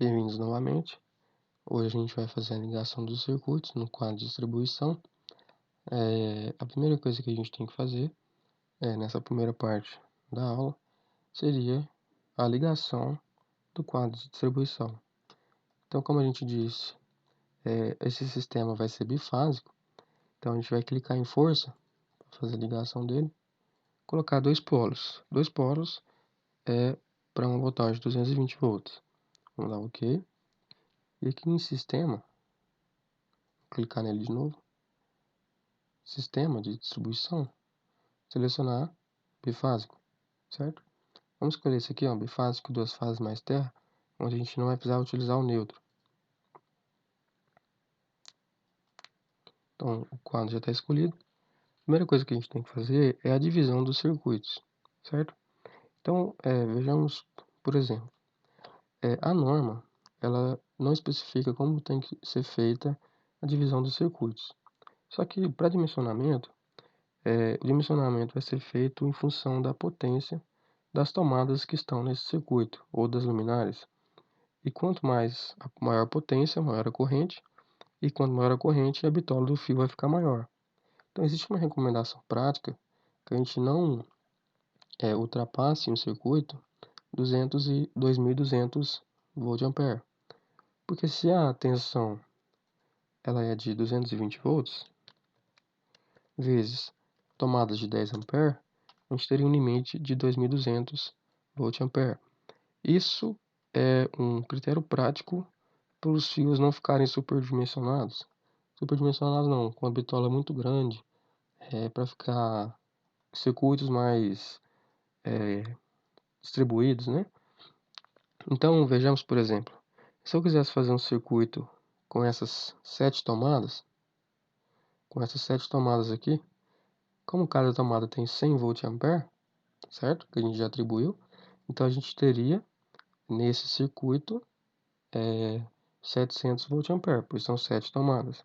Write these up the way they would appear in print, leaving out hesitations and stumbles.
Bem-vindos novamente. Hoje a gente vai fazer a ligação dos circuitos no quadro de distribuição. A primeira coisa que a gente tem que fazer, nessa primeira parte da aula, seria a ligação do quadro de distribuição. Então, como a gente disse, esse sistema vai ser bifásico, então a gente vai clicar em força para fazer a ligação dele, colocar dois polos. Dois polos é para uma voltagem de 220 volts. Vamos dar OK. E aqui em sistema, clicar nele de novo. Sistema de distribuição, selecionar bifásico, certo? Vamos escolher esse aqui, ó, bifásico, duas fases mais terra, onde a gente não vai precisar utilizar o neutro. Então, o quadro já está escolhido. A primeira coisa que a gente tem que fazer é a divisão dos circuitos, certo? Então, vejamos, por exemplo, a norma, ela não especifica como tem que ser feita a divisão dos circuitos. Só que, para dimensionamento, o dimensionamento vai ser feito em função da potência das tomadas que estão nesse circuito, ou das luminárias. E quanto maior a potência, maior a corrente, e quanto maior a corrente, a bitola do fio vai ficar maior. Então existe uma recomendação prática que a gente não ultrapasse um circuito 2.200 volt-ampere. Porque se a tensão ela é de 220 volts, vezes tomadas de 10 ampere, a gente teria um limite de 2.200 volt-ampere. Isso é um critério prático para os fios não ficarem superdimensionados. Superdimensionados não, com a bitola muito grande, para ficar circuitos mais distribuídos, né? Então, vejamos, por exemplo, se eu quisesse fazer um circuito com essas 7 tomadas, aqui, como cada tomada tem 100 volt-ampere, certo? Que a gente já atribuiu, então a gente teria nesse circuito 700 volt-ampere, pois são 7 tomadas.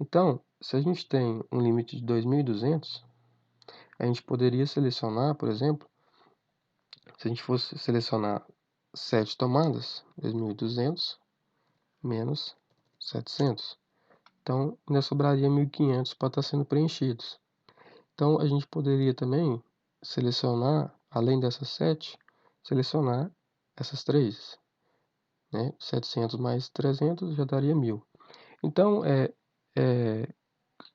Então, se a gente tem um limite de 2.200, a gente poderia selecionar, por exemplo, se a gente fosse selecionar 7 tomadas, 2.200 menos 700. Então, ainda sobraria 1.500 para estar sendo preenchidos. Então, a gente poderia também selecionar, além dessas 7, selecionar essas 3. Né? 700 mais 300 já daria 1.000. Então,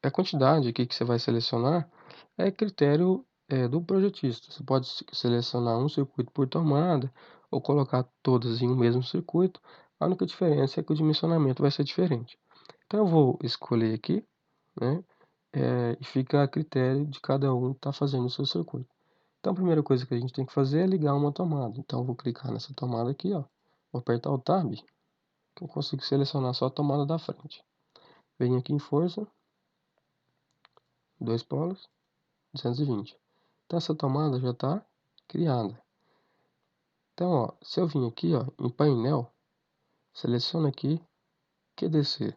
a quantidade aqui que você vai selecionar é critério do projetista. Você pode selecionar um circuito por tomada ou colocar todas em um mesmo circuito. A única diferença é que o dimensionamento vai ser diferente. Então eu vou escolher aqui, né? E fica a critério de cada um estar fazendo o seu circuito. Então a primeira coisa que a gente tem que fazer é ligar uma tomada. Então eu vou clicar nessa tomada aqui, ó. Vou apertar o Tab, que eu consigo selecionar só a tomada da frente. Venho aqui em força, dois polos, 220. Então essa tomada já está criada. Então, ó, se eu vim aqui, ó, em painel, seleciono aqui QDC,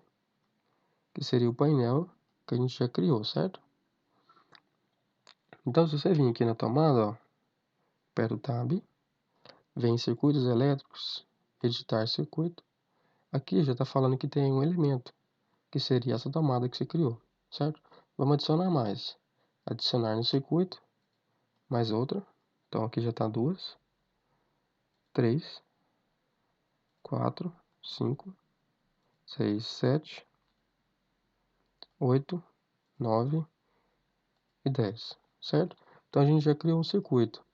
que seria o painel que a gente já criou, certo? Então, se você vir aqui na tomada, ó, aperta o Tab, vem em circuitos elétricos, editar circuito. Aqui já está falando que tem um elemento, que seria essa tomada que você criou, certo? Vamos adicionar mais. Adicionar no circuito, mais outra. Então aqui já está 2, 3, 4, 5, 6, 7, 8, 9 e 10, certo? Então a gente já criou um circuito.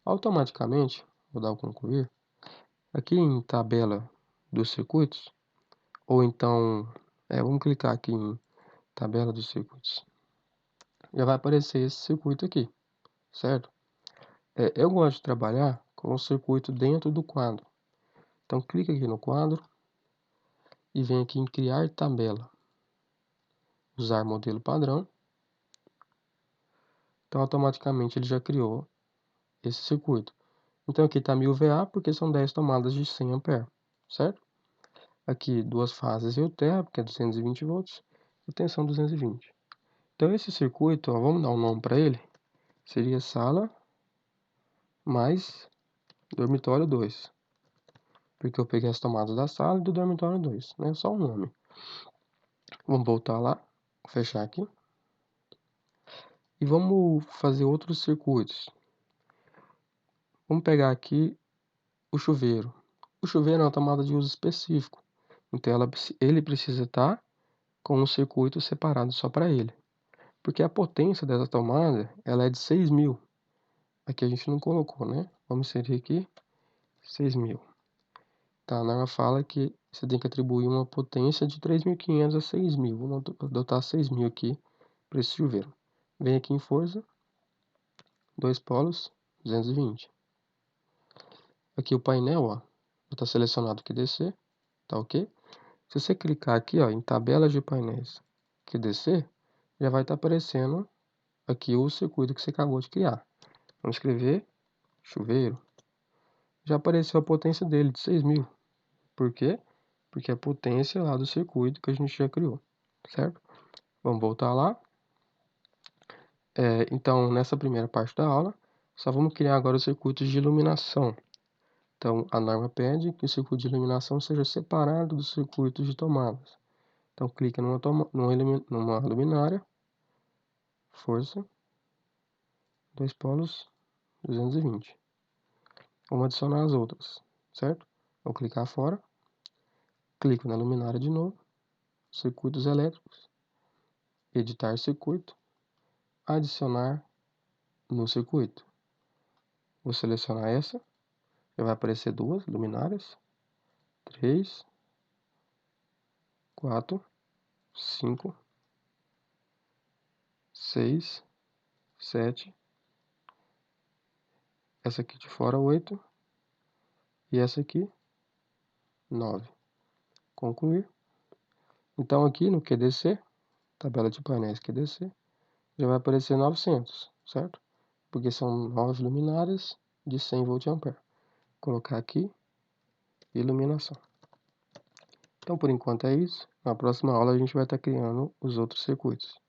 Automaticamente, vou dar o concluir, aqui em tabela dos circuitos, ou então, vamos clicar aqui em tabela dos circuitos. Já vai aparecer esse circuito aqui, certo? Eu gosto de trabalhar com o circuito dentro do quadro. Então clica aqui no quadro e vem aqui em criar tabela. Usar modelo padrão. Então automaticamente ele já criou esse circuito. Então aqui está 1000 VA porque são 10 tomadas de 100 ampere, certo? Aqui duas fases terra porque é 220 volts, e tensão 220. Então esse circuito, ó, vamos dar um nome para ele, seria sala mais dormitório 2. porque eu peguei as tomadas da sala e do dormitório 2, né? Só o nome. Vamos voltar lá, fechar aqui. E vamos fazer outros circuitos. Vamos pegar aqui o chuveiro. O chuveiro é uma tomada de uso específico. Então ele precisa estar com um circuito separado só para ele. Porque a potência dessa tomada, ela é de 6.000. Aqui a gente não colocou, né? Vamos inserir aqui 6.000. Tá, a norma fala que você tem que atribuir uma potência de 3.500 a 6.000. Vamos adotar 6.000 aqui para esse chuveiro. Vem aqui em força, 2 polos, 220. Aqui o painel, ó, já está selecionado o QDC, tá ok? Se você clicar aqui, ó, em tabelas de painéis QDC, já vai estar aparecendo aqui o circuito que você acabou de criar. Vamos escrever chuveiro. Já apareceu a potência dele de 6.000. Por quê? Porque é a potência lá do circuito que a gente já criou, certo? Vamos voltar lá. Então, nessa primeira parte da aula, só vamos criar agora os circuitos de iluminação. Então, a norma pede que o circuito de iluminação seja separado dos circuitos de tomadas. Então, clica numa luminária, força, 2 polos, 220. Vamos adicionar as outras, certo? Vou clicar fora, clico na luminária de novo, circuitos elétricos, editar circuito, adicionar no circuito. Vou selecionar essa, já vai aparecer duas luminárias, 3, 4, 5, 6, 7, essa aqui de fora 8 e essa aqui 9. Concluir. Então aqui no QDC, tabela de painéis QDC, já vai aparecer 900, certo? Porque são 9 luminárias de 100 VA. Colocar aqui iluminação. Então por enquanto é isso. Na próxima aula a gente vai estar criando os outros circuitos.